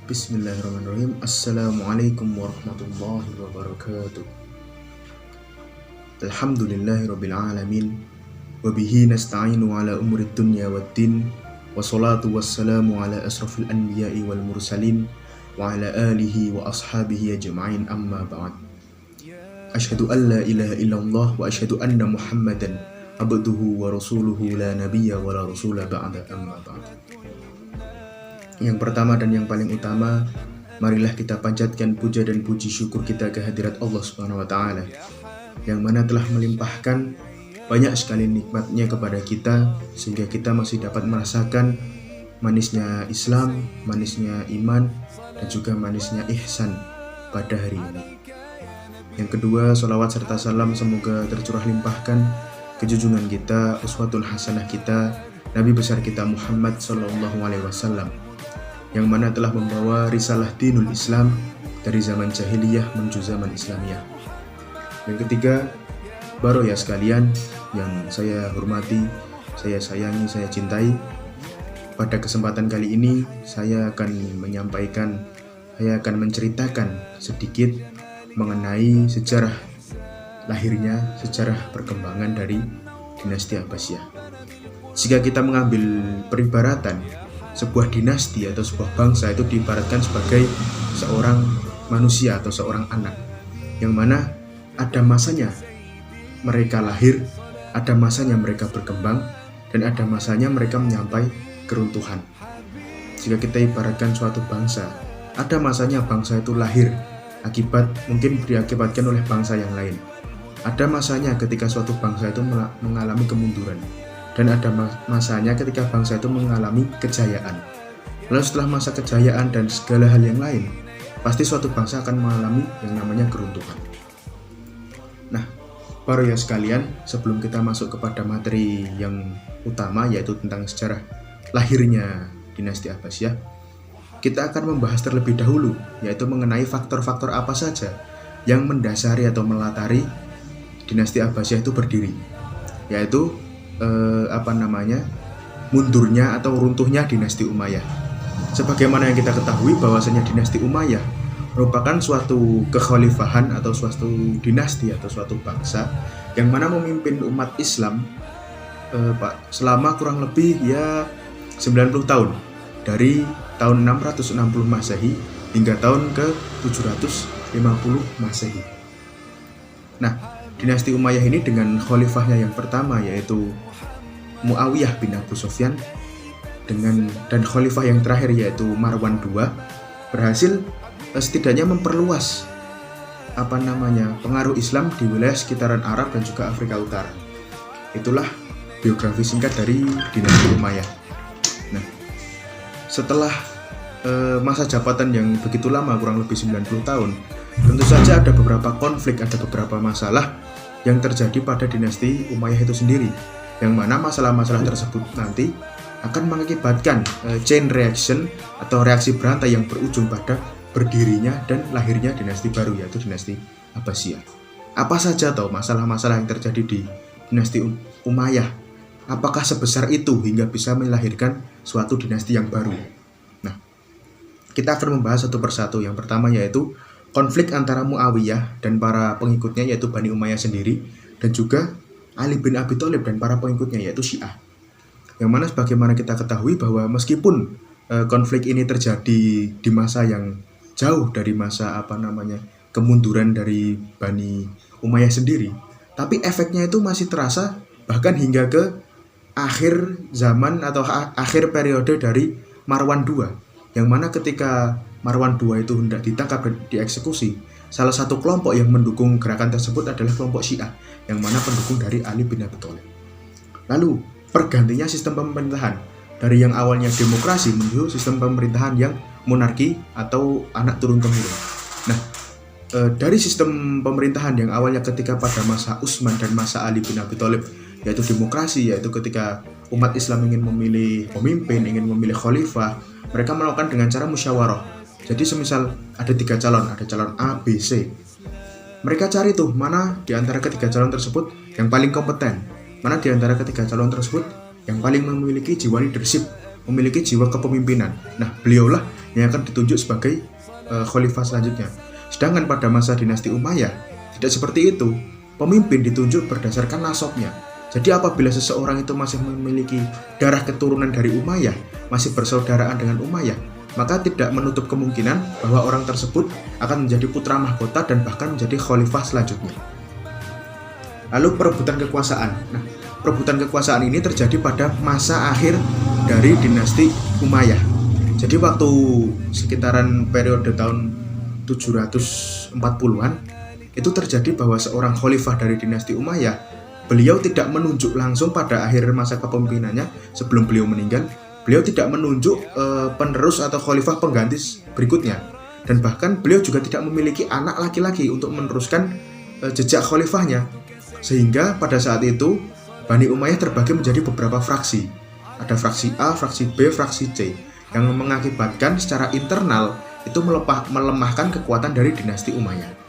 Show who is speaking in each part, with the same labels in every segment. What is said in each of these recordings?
Speaker 1: Bismillahirrahmanirrahim. Assalamualaikum warahmatullahi wabarakatuh. Alhamdulillahirabbil alamin. Wa bihi nasta'inu ala umurid dunya waddin. Wassalatu wassalamu ala asrafil anbiya'i wal mursalin wa ala alihi wa ashabihi ajma'in, amma ba'd. Asyhadu an la ilaha illallah wa asyhadu anna Muhammadan abduhu wa rasuluhu la nabiyya wa la rasula ba'da, amma ba'd. Yang pertama dan yang paling utama, marilah kita panjatkan puja dan puji syukur kita kehadirat Allah Subhanahu wa taala yang mana telah melimpahkan banyak sekali nikmatnya kepada kita sehingga kita masih dapat merasakan manisnya Islam, manisnya iman, dan juga manisnya ihsan pada hari ini. Yang kedua, sholawat serta salam semoga tercurah limpahkan ke junjungan kita, uswatun hasanah kita, Nabi besar kita Muhammad sallallahu alaihi wasallam, yang mana telah membawa risalah dinul Islam dari zaman jahiliyah menuju zaman Islamiyah. Yang ketiga, baroya sekalian yang saya hormati, saya sayangi, saya cintai. Pada kesempatan kali ini saya akan menceritakan sedikit mengenai sejarah lahirnya, sejarah perkembangan dari dinasti Abbasiyah. Jika kita mengambil peribaratan, sebuah dinasti atau sebuah bangsa itu diibaratkan sebagai seorang manusia atau seorang anak, yang mana ada masanya mereka lahir, ada masanya mereka berkembang, dan ada masanya mereka menyampai keruntuhan. Jika kita ibaratkan suatu bangsa, ada masanya bangsa itu lahir mungkin diakibatkan oleh bangsa yang lain. Ada masanya ketika suatu bangsa itu mengalami kemunduran, dan ada masanya ketika bangsa itu mengalami kejayaan. Lalu setelah masa kejayaan dan segala hal yang lain, pasti suatu bangsa akan mengalami yang namanya keruntuhan. Nah, para ya sekalian, sebelum kita masuk kepada materi yang utama, yaitu tentang sejarah lahirnya dinasti Abbasiyah, kita akan membahas terlebih dahulu, yaitu mengenai faktor-faktor apa saja yang mendasari atau melatari dinasti Abbasiyah itu berdiri, yaitu mundurnya atau runtuhnya dinasti Umayyah. Sebagaimana yang kita ketahui bahwasanya dinasti Umayyah merupakan suatu kekhalifahan atau suatu dinasti atau suatu bangsa yang mana memimpin umat Islam selama kurang lebih 90 tahun, dari tahun 660 Masehi hingga tahun ke 750 Masehi. Nah, dinasti Umayyah ini dengan khalifahnya yang pertama yaitu Muawiyah bin Abu Sufyan dan khalifah yang terakhir yaitu Marwan II berhasil setidaknya memperluas pengaruh Islam di wilayah sekitaran Arab dan juga Afrika Utara. Itulah biografi singkat dari dinasti Umayyah. Nah, setelah masa jabatan yang begitu lama, kurang lebih 90 tahun, tentu saja ada beberapa konflik, ada beberapa masalah yang terjadi pada dinasti Umayyah itu sendiri, yang mana masalah-masalah tersebut nanti akan mengakibatkan chain reaction atau reaksi berantai yang berujung pada berdirinya dan lahirnya dinasti baru, yaitu dinasti Abbasiyah. Apa saja masalah-masalah yang terjadi di dinasti Umayyah? Apakah sebesar itu hingga bisa melahirkan suatu dinasti yang baru? Nah, kita akan membahas satu persatu. Yang pertama yaitu konflik antara Muawiyah dan para pengikutnya yaitu Bani Umayyah sendiri, dan juga Ali bin Abi Thalib dan para pengikutnya yaitu Syiah. Yang mana sebagaimana kita ketahui bahwa meskipun konflik ini terjadi di masa yang jauh dari masa kemunduran dari Bani Umayyah sendiri, tapi efeknya itu masih terasa bahkan hingga ke akhir zaman atau akhir periode dari Marwan II, yang mana ketika Marwan II itu hendak ditangkap dan dieksekusi, salah satu kelompok yang mendukung gerakan tersebut adalah kelompok Syiah, yang mana pendukung dari Ali bin Abi Thalib. Lalu pergantinya sistem pemerintahan dari yang awalnya demokrasi menuju sistem pemerintahan yang monarki atau anak turun temurun. Nah, dari sistem pemerintahan yang awalnya ketika pada masa Utsman dan masa Ali bin Abi Thalib yaitu demokrasi, yaitu ketika umat Islam ingin memilih pemimpin, ingin memilih khalifah, mereka melakukan dengan cara musyawarah. Jadi semisal ada 3 calon, ada calon A, B, C. Mereka cari mana di antara ketiga calon tersebut yang paling kompeten, mana di antara ketiga calon tersebut yang paling memiliki jiwa leadership, memiliki jiwa kepemimpinan. Nah, beliaulah yang akan ditunjuk sebagai khalifah selanjutnya. Sedangkan pada masa dinasti Umayyah tidak seperti itu. Pemimpin ditunjuk berdasarkan nasabnya. Jadi apabila seseorang itu masih memiliki darah keturunan dari Umayyah, masih bersaudaraan dengan Umayyah, maka tidak menutup kemungkinan bahwa orang tersebut akan menjadi putra mahkota dan bahkan menjadi khalifah selanjutnya. Lalu perebutan kekuasaan. Nah, perebutan kekuasaan ini terjadi pada masa akhir dari dinasti Umayyah. Jadi waktu sekitaran periode tahun 740-an itu terjadi bahwa seorang khalifah dari dinasti Umayyah, beliau tidak menunjuk langsung pada akhir masa kepemimpinannya sebelum beliau meninggal. Beliau tidak menunjuk penerus atau khalifah pengganti berikutnya, dan bahkan beliau juga tidak memiliki anak laki-laki untuk meneruskan jejak khalifahnya. Sehingga pada saat itu Bani Umayyah terbagi menjadi beberapa fraksi. Ada fraksi A, fraksi B, fraksi C, yang mengakibatkan secara internal itu melemahkan kekuatan dari dinasti Umayyah.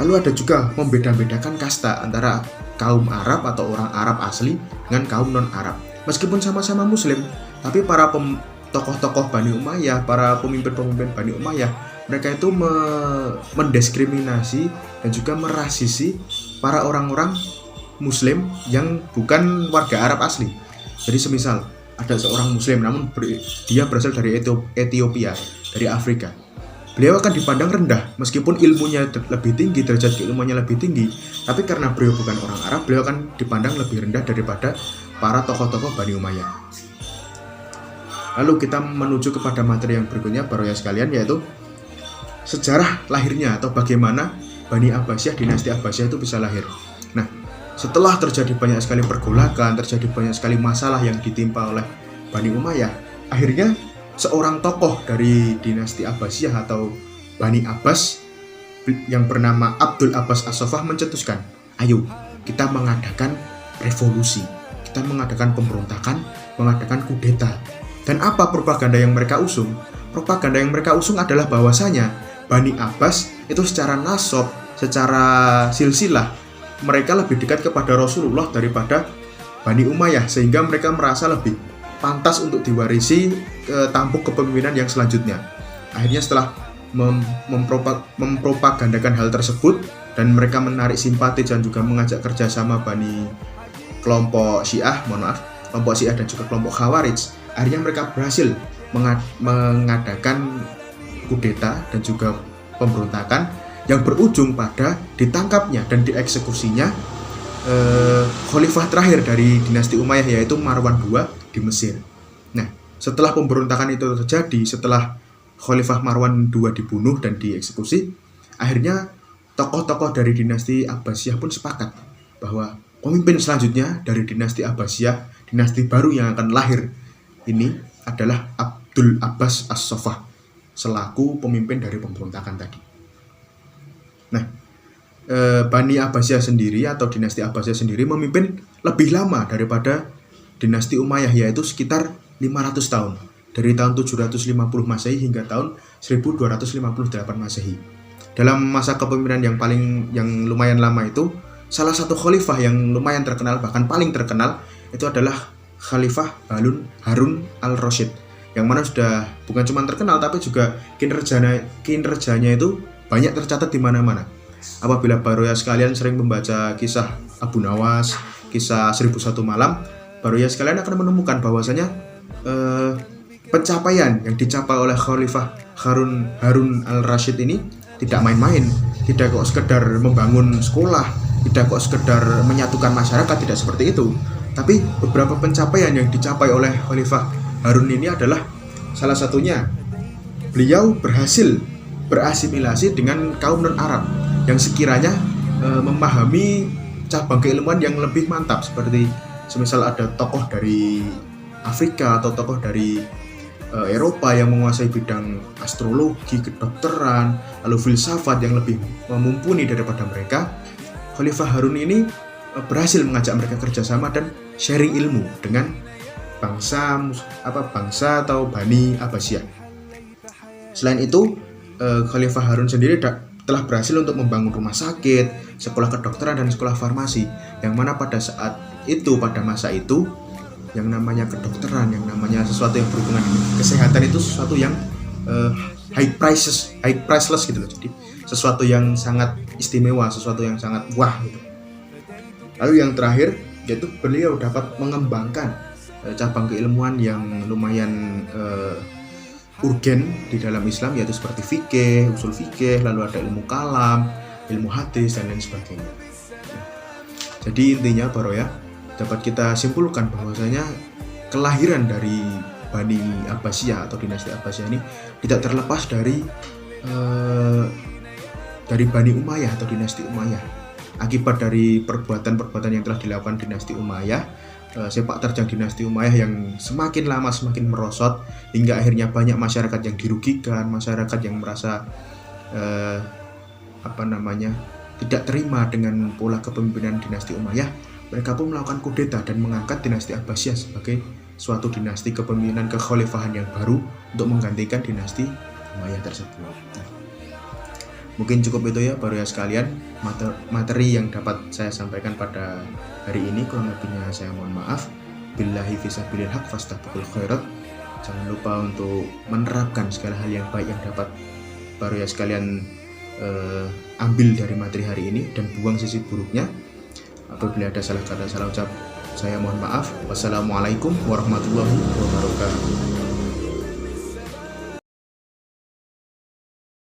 Speaker 1: Lalu ada juga membeda-bedakan kasta antara kaum Arab atau orang Arab asli dengan kaum non-Arab. Meskipun sama-sama Muslim, tapi para tokoh-tokoh Bani Umayyah, para pemimpin-pemimpin Bani Umayyah, mereka itu mendiskriminasi dan juga merasisi para orang-orang Muslim yang bukan warga Arab asli. Jadi semisal ada seorang Muslim namun dia berasal dari Ethiopia, dari Afrika, beliau akan dipandang rendah meskipun ilmunya lebih tinggi, derajat keilmuannya lebih tinggi, tapi karena beliau bukan orang Arab, beliau akan dipandang lebih rendah daripada para tokoh-tokoh Bani Umayyah. Lalu kita menuju kepada materi yang berikutnya, baroya sekalian, yaitu sejarah lahirnya atau bagaimana Bani Abbasiyah, dinasti Abbasiyah itu bisa lahir. Nah, setelah terjadi banyak sekali pergolakan, terjadi banyak sekali masalah yang ditimpa oleh Bani Umayyah, akhirnya seorang tokoh dari dinasti Abbasiyah atau Bani Abbas yang bernama Abdul Abbas As-Saffah mencetuskan, ayo kita mengadakan revolusi, kita mengadakan pemberontakan, mengadakan kudeta. Dan apa propaganda yang mereka usung? Propaganda yang mereka usung adalah bahwasanya Bani Abbas itu secara nasab, secara silsilah, mereka lebih dekat kepada Rasulullah daripada Bani Umayyah, sehingga mereka merasa lebih pantas untuk diwarisi tampuk kepemimpinan yang selanjutnya. Akhirnya setelah mempropagandakan hal tersebut dan mereka menarik simpati dan juga mengajak kerjasama kelompok Syiah, kelompok Syiah dan juga kelompok Khawarij, akhirnya mereka berhasil mengadakan kudeta dan juga pemberontakan yang berujung pada ditangkapnya dan dieksekusinya khalifah terakhir dari dinasti Umayyah, yaitu Marwan II di Mesir. Nah, setelah pemberontakan itu terjadi, setelah khalifah Marwan II dibunuh dan dieksekusi, akhirnya tokoh-tokoh dari dinasti Abbasiyah pun sepakat bahwa pemimpin selanjutnya dari dinasti Abbasiyah, dinasti baru yang akan lahir ini adalah Abdul Abbas As-Saffah selaku pemimpin dari pemberontakan tadi. Nah, Bani Abbasiyah sendiri atau dinasti Abbasiyah sendiri memimpin lebih lama daripada dinasti Umayyah, yaitu sekitar 500 tahun, dari tahun 750 Masehi hingga tahun 1258 Masehi. Dalam masa kepemimpinan yang lumayan lama itu, salah satu khalifah yang lumayan terkenal, bahkan paling terkenal, itu adalah Khalifah Harun al-Rasyid, yang mana sudah bukan cuma terkenal tapi juga kinerjanya itu banyak tercatat di mana-mana. Apabila baroya sekalian sering membaca kisah Abu Nawas, kisah 1001 Malam, baroya sekalian akan menemukan bahwasanya pencapaian yang dicapai oleh Khalifah Harun al-Rasyid ini tidak main-main, tidak kok sekedar membangun sekolah, tidak kok sekedar menyatukan masyarakat, tidak seperti itu. Tapi beberapa pencapaian yang dicapai oleh Khalifah Harun ini adalah salah satunya beliau berhasil berasimilasi dengan kaum non-Arab yang sekiranya memahami cabang keilmuan yang lebih mantap, seperti semisal ada tokoh dari Afrika atau tokoh dari Eropa yang menguasai bidang astrologi, kedokteran, lalu filsafat yang lebih mumpuni daripada mereka. Khalifah Harun ini berhasil mengajak mereka kerjasama dan sharing ilmu dengan bangsa atau Bani Abbasiyah. Selain itu, Khalifah Harun sendiri telah berhasil untuk membangun rumah sakit, sekolah kedokteran dan sekolah farmasi, yang mana pada saat itu, pada masa itu, yang namanya kedokteran, yang namanya sesuatu yang berhubungan dengan kesehatan itu sesuatu yang priceless gitu loh. Jadi sesuatu yang sangat istimewa, sesuatu yang sangat wah gitu. Lalu yang terakhir yaitu beliau dapat mengembangkan cabang keilmuan yang lumayan urgen di dalam Islam, yaitu seperti fikih, usul fikih, lalu ada ilmu kalam, ilmu hadis dan lain sebagainya. Jadi intinya Baroya, dapat kita simpulkan bahwasanya kelahiran dari Bani Abbasiyah atau dinasti Abbasiyah ini tidak terlepas dari Bani Umayyah atau dinasti Umayyah. Akibat dari perbuatan-perbuatan yang telah dilakukan dinasti Umayyah, sepak terjang dinasti Umayyah yang semakin lama semakin merosot, hingga akhirnya banyak masyarakat yang dirugikan, masyarakat yang merasa tidak terima dengan pola kepemimpinan dinasti Umayyah. Mereka pun melakukan kudeta dan mengangkat dinasti Abbasiyah sebagai suatu dinasti kepemimpinan kekhalifahan yang baru untuk menggantikan dinasti Umayyah tersebut. Mungkin cukup itu ya Baroya sekalian, materi yang dapat saya sampaikan pada hari ini. Kurang lebihnya saya mohon maaf. Billahi fisabilil haq fastabiqul khairat. Jangan lupa untuk menerapkan segala hal yang baik yang dapat Baroya sekalian ambil dari materi hari ini, dan buang sisi buruknya. Apabila ada salah kata, salah ucap, saya mohon maaf. Wassalamualaikum warahmatullahi wabarakatuh.